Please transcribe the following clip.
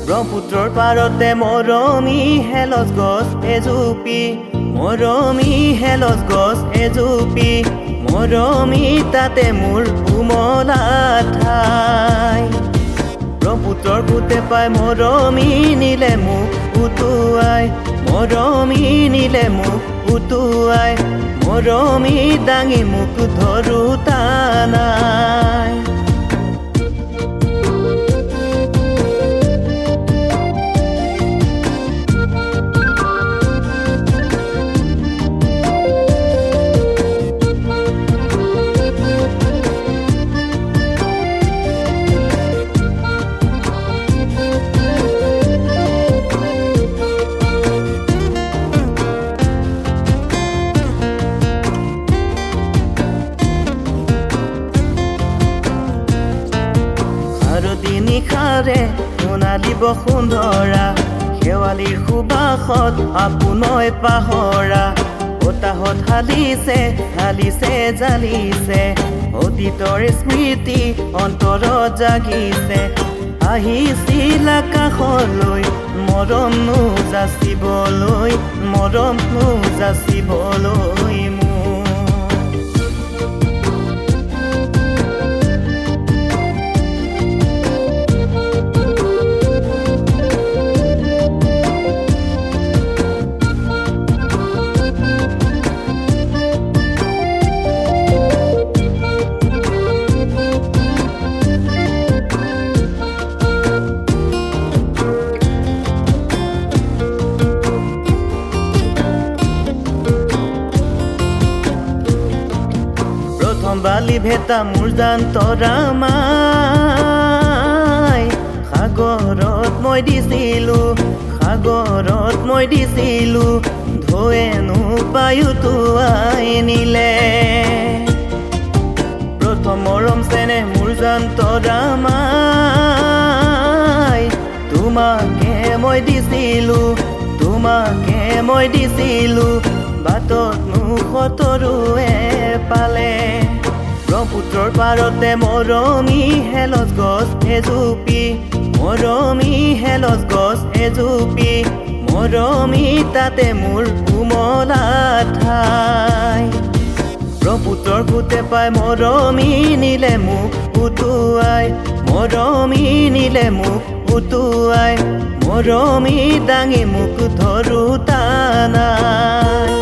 ব্ৰহ্মপুত্ৰৰ পাৰতে মৰমী হেলজ গছ এজোপি, মৰমী হেলজ গছ এজোপি, মৰমী তাতে মোৰ উমলা ঠাই। ব্ৰহ্মপুত্ৰৰ সোঁতে পাই মৰমী নিলে মোক উটুৱাই, মৰমী নিলে মোক উটুৱাই, মৰমী দাঙি মোক ধৰোতা নাই। নিশাৰে সোণালী বসুন্ধৰা, শেৱালীৰ সুবাসত আপোনৈ পাহৰা, বতাহত হালিছে হালিছে জালিছে, অতীতৰ স্মৃতি অন্তৰত জাগিছে। আহিছিল আকাশলৈ মৰম যাচিবলৈ, মৰম যাচিবলৈ মোৰ। বালি ভেটা মোৰ জান্তৰা মাই, সাগৰত মই দিছিলো, সাগৰত মই দিছিলো, ঢৌৱেনো পায়োতুৱাই নিলে। প্ৰথম মৰম চেনেহ মোৰ জান্তৰা মাই, তোমাকে মই দিছিলো, তোমাকে মই দিছিলো, বাটতনো শতৰুৱে পালে। ব্ৰহ্মপুত্ৰৰ পাৰতে মৰমী হেলজ গছ এজোপি, মৰমী হেলজ গছ এজোপি, মৰমী তাতে মোৰ উমলা ঠাই। ব্ৰহ্মপুত্ৰৰ সোঁতে পাই মৰমী নিলে মোক উটুৱাই, মৰমী নিলে মোক উটুৱাই, মৰমী দাঙি মোক ধৰোতা নাই।